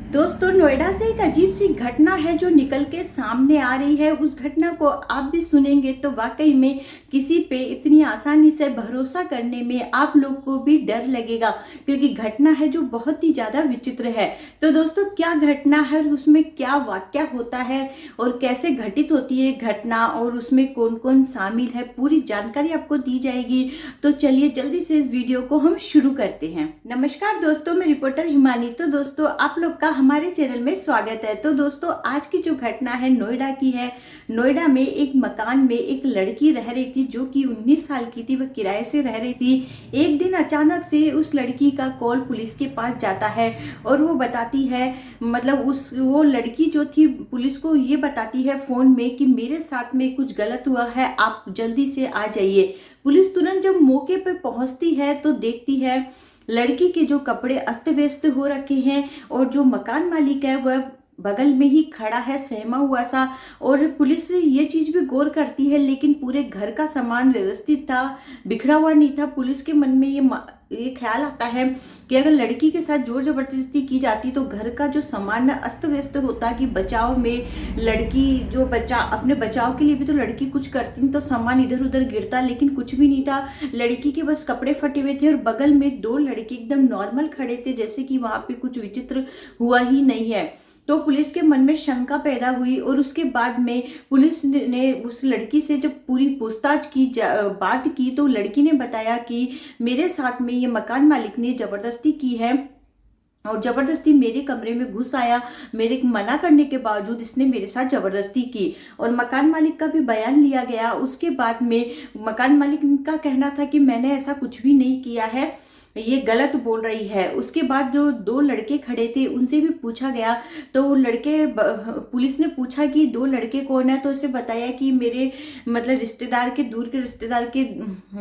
दोस्तों, नोएडा से एक अजीब सी घटना है जो निकल के सामने आ रही है। उस घटना को आप भी सुनेंगे तो वाकई में किसी पे इतनी आसानी से भरोसा करने में आप लोग को भी डर लगेगा, क्योंकि घटना है जो बहुत ही ज्यादा विचित्र है। तो दोस्तों, क्या घटना है, उसमें क्या वाकया होता है और कैसे घटित होती है घटना और उसमें कौन कौन शामिल है, पूरी जानकारी आपको दी जाएगी। तो चलिए जल्दी से इस वीडियो को हम शुरू करते हैं। नमस्कार दोस्तों, मैं रिपोर्टर हिमानी। तो दोस्तों, आप लोग का हमारे चैनल में स्वागत है। तो दोस्तों, आज की जो घटना है नोएडा की है। नोएडा में एक मकान में एक लड़की रह रही थी जो कि 19 साल की थी। वह किराए से रह रही थी। एक दिन अचानक से उस लड़की का कॉल पुलिस के पास जाता है और वो बताती है, मतलब वो लड़की जो थी पुलिस को ये बताती है फोन में कि मेरे साथ में कुछ गलत हुआ है, आप जल्दी से आ जाइए। पुलिस तुरंत जब मौके पर पहुंचती है तो देखती है लड़की के जो कपड़े अस्त व्यस्त हो रखे हैं और जो मकान मालिक है वह बगल में ही खड़ा है सहमा हुआ सा। और पुलिस ये चीज भी गौर करती है, लेकिन पूरे घर का सामान व्यवस्थित था, बिखरा हुआ नहीं था। पुलिस के मन में ये ख्याल आता है कि अगर लड़की के साथ जोर जबरदस्ती की जाती तो घर का जो सामान अस्त व्यस्त होता, कि बचाव में लड़की जो बचा अपने बचाव के लिए भी तो लड़की कुछ करती तो सामान इधर उधर गिरता, लेकिन कुछ भी नहीं था। लड़की के बस कपड़े फटे हुए थे और बगल में दो लड़के एकदम नॉर्मल खड़े थे, जैसे कि वहां पे कुछ विचित्र हुआ ही नहीं है। तो पुलिस के मन में शंका पैदा हुई और उसके बाद में पुलिस ने उस लड़की से जब पूरी पूछताछ की बात की तो लड़की ने बताया कि मेरे साथ में ये मकान मालिक ने जबरदस्ती की है और जबरदस्ती मेरे कमरे में घुस आया। मेरे मना करने के बावजूद इसने मेरे साथ जबरदस्ती की और मकान मालिक का भी बयान लिया गया। उसके बाद में मकान मालिक का कहना था कि मैंने ऐसा कुछ भी नहीं किया है, ये गलत बोल रही है। उसके बाद जो दो लड़के खड़े थे उनसे भी पूछा गया तो वो लड़के, पुलिस ने पूछा कि दो लड़के कौन है, तो उसे बताया कि मेरे मतलब रिश्तेदार के, दूर के रिश्तेदार के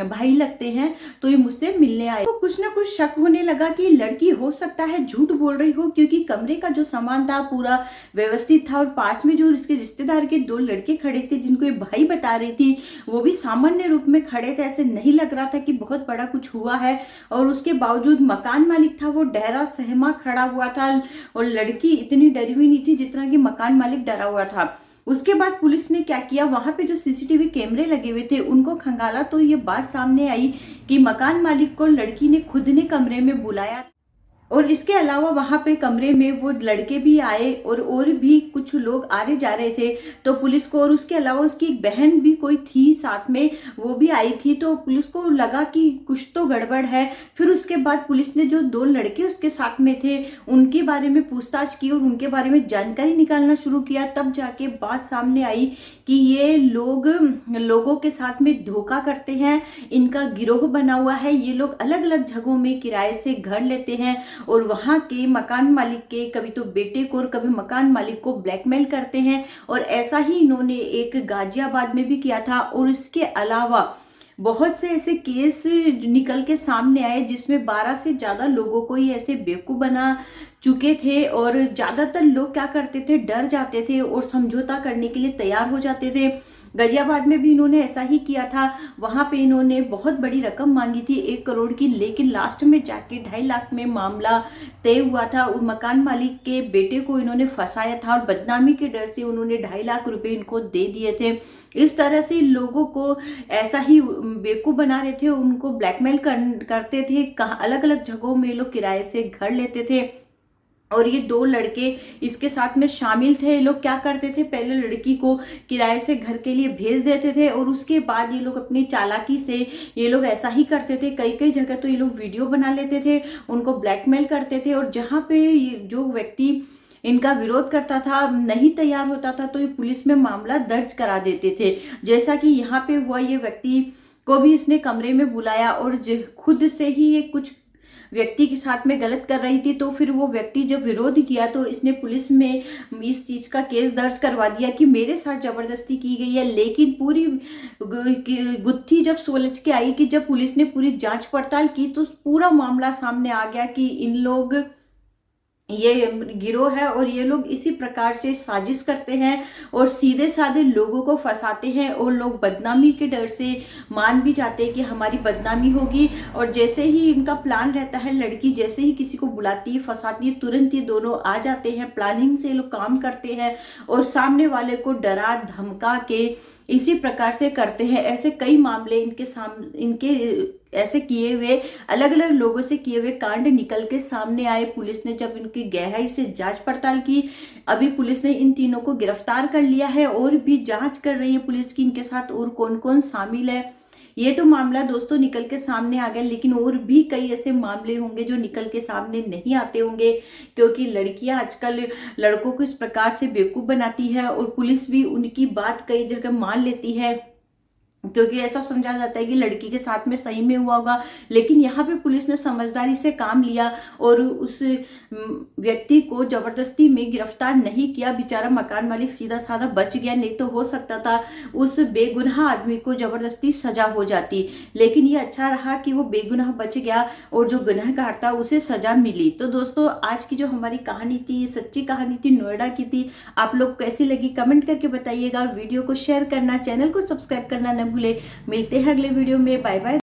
भाई लगते हैं, तो ये मुझसे मिलने आए। तो कुछ ना कुछ शक होने लगा कि लड़की हो सकता है झूठ बोल रही हो, क्योंकि कमरे का जो सामान था पूरा व्यवस्थित था और पास में जो इसके रिश्तेदार के दो लड़के खड़े थे जिनको ये भाई बता रही थी वो भी सामान्य रूप में खड़े थे। ऐसे नहीं लग रहा था कि बहुत बड़ा कुछ हुआ है। और उसके बावजूद मकान मालिक था वो डरा सहमा खड़ा हुआ था और लड़की इतनी डरी हुई नहीं थी जितना कि मकान मालिक डरा हुआ था। उसके बाद पुलिस ने क्या किया, वहां पे जो सीसीटीवी कैमरे लगे हुए थे उनको खंगाला तो ये बात सामने आई कि मकान मालिक को लड़की ने खुद ने कमरे में बुलाया और इसके अलावा वहां पे कमरे में वो लड़के भी आए और भी कुछ लोग आ रहे जा रहे थे। तो पुलिस को, और उसके अलावा उसकी एक बहन भी कोई थी साथ में, वो भी आई थी। तो पुलिस को लगा कि कुछ तो गड़बड़ है। फिर उसके बाद पुलिस ने जो दो लड़के उसके साथ में थे उनके बारे में पूछताछ की और उनके बारे में जानकारी निकालना शुरू किया। तब जाके बात सामने आई कि ये लोगों के साथ में धोखा करते हैं, इनका गिरोह बना हुआ है। ये लोग अलग अलग जगहों में किराए से घर लेते हैं और वहां के मकान मालिक के कभी तो बेटे को और कभी मकान मालिक को ब्लैकमेल करते हैं। और ऐसा ही इन्होंने एक गाजियाबाद में भी किया था। और इसके अलावा बहुत से ऐसे केस निकल के सामने आए जिसमें 12 से ज्यादा लोगों को ही ऐसे बेवकूफ बना चुके थे। और ज्यादातर लोग क्या करते थे, डर जाते थे और समझौता करने के लिए तैयार हो जाते थे। गाजियाबाद में भी इन्होंने ऐसा ही किया था। वहां पे इन्होंने बहुत बड़ी रकम मांगी थी 1 करोड़ की, लेकिन लास्ट में जाके 2.5 लाख में मामला तय हुआ था। और मकान मालिक के बेटे को इन्होंने फंसाया था और बदनामी के डर से उन्होंने 2.5 लाख रुपए इनको दे दिए थे। इस तरह से लोगों को ऐसा ही बेवकूफ बना रहे थे, उनको ब्लैकमेल करते थे। कहाँ अलग अलग जगहों में लोग किराए से घर लेते थे और ये दो लड़के इसके साथ में शामिल थे। ये लोग क्या करते थे, पहले लड़की को किराए से घर के लिए भेज देते थे और उसके बाद ये लोग अपनी चालाकी से ये लोग ऐसा ही करते थे। कई कई जगह तो ये लोग वीडियो बना लेते थे, उनको ब्लैकमेल करते थे और जहाँ पे जो व्यक्ति इनका विरोध करता था, नहीं तैयार होता था, तो ये पुलिस में मामला दर्ज करा देते थे। जैसा कि यहाँ पे हुआ, ये व्यक्ति को भी इसने कमरे में बुलाया और खुद से ही ये कुछ व्यक्ति के साथ में गलत कर रही थी। तो फिर वो व्यक्ति जब विरोध किया तो इसने पुलिस में इस चीज का केस दर्ज करवा दिया कि मेरे साथ जबरदस्ती की गई है। लेकिन पूरी गुत्थी जब सुलझ के आई, कि जब पुलिस ने पूरी जांच पड़ताल की तो पूरा मामला सामने आ गया कि इन लोग ये गिरोह है और ये लोग इसी प्रकार से साजिश करते हैं और सीधे साधे लोगों को फंसाते हैं और लोग बदनामी के डर से मान भी जाते हैं कि हमारी बदनामी होगी। और जैसे ही इनका प्लान रहता है, लड़की जैसे ही किसी को बुलाती है, फंसाती है, तुरंत ये दोनों आ जाते हैं। प्लानिंग से ये लोग काम करते हैं और सामने वाले को डरा धमका के इसी प्रकार से करते हैं। ऐसे कई मामले इनके ऐसे किए हुए, अलग अलग लोगों से किए हुए कांड निकल के सामने आए। पुलिस ने जब इनकी गहराई से जांच पड़ताल की, अभी पुलिस ने इन तीनों को गिरफ्तार कर लिया है और भी जांच कर रही है पुलिस की इनके साथ और कौन कौन शामिल है। ये तो मामला दोस्तों निकल के सामने आ गया, लेकिन और भी कई ऐसे मामले होंगे जो निकल के सामने नहीं आते होंगे, क्योंकि लड़कियां आजकल लड़कों को इस प्रकार से बेवकूफ बनाती है और पुलिस भी उनकी बात कई जगह मान लेती है, क्योंकि ऐसा समझा जाता है कि लड़की के साथ में सही में हुआ होगा। लेकिन यहाँ पे पुलिस ने समझदारी से काम लिया और उस व्यक्ति को जबरदस्ती में गिरफ्तार नहीं किया। बेचारा मकान मालिक सीधा साधा बच गया, नहीं तो हो सकता था उस बेगुनाह आदमी को जबरदस्ती सजा हो जाती। लेकिन ये अच्छा रहा कि वो बेगुनाह बच गया और जो गुनहगार था उसे सजा मिली। तो दोस्तों आज की जो हमारी कहानी थी, सच्ची कहानी थी, नोएडा की थी। आप लोग कैसी लगी कमेंट करके बताइएगा और वीडियो को शेयर करना, चैनल को सब्सक्राइब करना न भूले। मिलते हैं अगले वीडियो में। Bye bye.